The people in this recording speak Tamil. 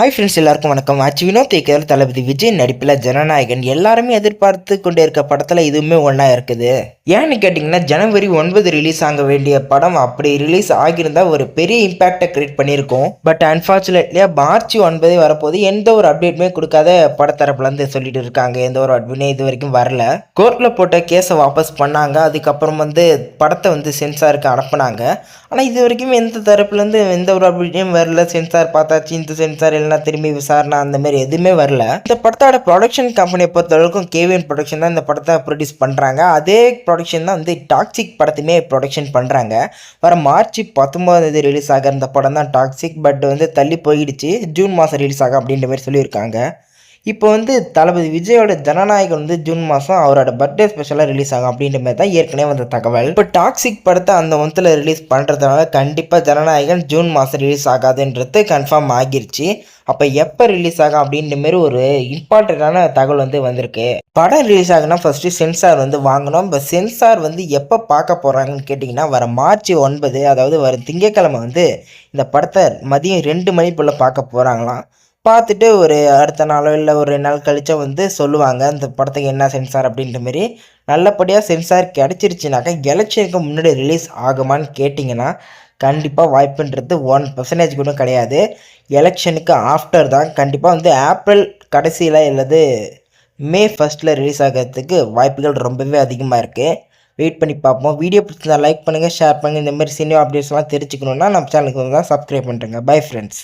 ஹாய் ஃப்ரெண்ட்ஸ், எல்லாருக்கும் வணக்கம். வினோத் இயக்கத்தில் தளபதி விஜய் நடிப்பில் ஜனநாயகன் எல்லாருமே எதிர்பார்த்து கொண்டே இருக்க படத்தில் இதுவுமே ஒன்றா இருக்குது. ஏன்னு கேட்டிங்கன்னா, ஜனவரி 9 ரிலீஸ் ஆக வேண்டிய படம் அப்படி ரிலீஸ் ஆகியிருந்தால் ஒரு பெரிய இம்பேக்டை கிரியேட் பண்ணியிருக்கோம். பட் அன்ஃபார்ச்சுனேட்லியாக மார்ச் 9 வரப்போது எந்த ஒரு அப்டேட்டுமே கொடுக்காத படத்தரப்புலேருந்து சொல்லிட்டு இருக்காங்க. எந்த ஒரு அப்டேட்டுமே இது வரைக்கும் வரல. கோர்ட்டில் போட்ட கேஸை வாபஸ் பண்ணாங்க. அதுக்கப்புறம் படத்தை சென்சாருக்கு அனுப்புனாங்க. ஆனால் இது வரைக்கும் எந்த தரப்புலேருந்து எந்த ஒரு அப்டேட்டையும் வரல. சென்சார் பார்த்தாச்சு, இந்த சென்சார் இல்லைனா திரும்பி விசாரணை அந்த மாதிரி எதுவுமே வரல. இந்த படத்தோட ப்ரொடக்ஷன் கம்பெனியை பொறுத்தளவுக்கும் கேவிஎன் ப்ரொடக்ஷன் தான் இந்த படத்தை ப்ரொடியூஸ் பண்ணுறாங்க. அதே ப்ரொடக்ஷன் தான் டாக்ஸிக் படத்தையுமே ப்ரொடக்ஷன் பண்ணுறாங்க. வர மார்ச் 19 ரிலீஸ் ஆகிற இந்த படம் தான் டாக்ஸிக். பட் தள்ளி போயிடுச்சு, ஜூன் மாதம் ரிலீஸ் ஆகும் அப்படின்ற மாதிரி சொல்லியிருக்காங்க. இப்போ தளபதி விஜயோட ஜனநாயகன் ஜூன் மாதம் அவரோட பர்த்டே ஸ்பெஷலாக ரிலீஸ் ஆகும் அப்படின்ற மாதிரி தான் ஏற்கனவே வந்த தகவல். இப்போ டாக்ஸிக் படத்தை அந்த மந்தில் ரிலீஸ் பண்ணுறதுனால கண்டிப்பாக ஜனநாயகன் ஜூன் மாதம் ரிலீஸ் ஆகாதுன்றது கன்ஃபார்ம் ஆகிருச்சு. அப்போ எப்போ ரிலீஸ் ஆகும் அப்படின்ற மாரி ஒரு இம்பார்ட்டண்ட்டான தகவல் வந்திருக்கு. படம் ரிலீஸ் ஆகுனா ஃபஸ்ட்டு சென்சார் வாங்கணும். இப்போ சென்சார் எப்போ பார்க்க போகிறாங்கன்னு கேட்டிங்கன்னா, வர மார்ச் 9, அதாவது வர திங்கட்கிழமை இந்த படத்தை மதியம் 2 மணி போல் பார்க்க போகிறாங்களாம். பார்த்துட்டு ஒரு அடுத்த நாளோ இல்லை ஒரு 2 நாள் கழிச்சா சொல்லுவாங்க இந்த படத்துக்கு என்ன சென்சார் அப்படின்ற மாரி. நல்லபடியாக சென்சார் கிடச்சிருச்சுனாக்கா எலெக்ஷனுக்கு முன்னாடி ரிலீஸ் ஆகுமான்னு கேட்டிங்கன்னா, கண்டிப்பாக வாய்ப்புன்றது 1% கூட கிடையாது. எலெக்ஷனுக்கு ஆஃப்டர் தான். கண்டிப்பாக ஏப்ரல் கடைசியில் இல்லது மே 1 ரிலீஸ் ஆகிறதுக்கு வாய்ப்புகள் ரொம்பவே அதிகமாக இருக்குது. வெயிட் பண்ணி பார்ப்போம். வீடியோ பிடிச்சிருந்தா லைக் பண்ணுங்கள், ஷேர் பண்ணுங்கள். இந்த மாதிரி சினிமா அப்டேட்ஸ்லாம் தெரிஞ்சுக்கணுன்னா நம்ம சேனலுக்கு சப்ஸ்கிரைப் பண்ணுறேங்க. Bye friends.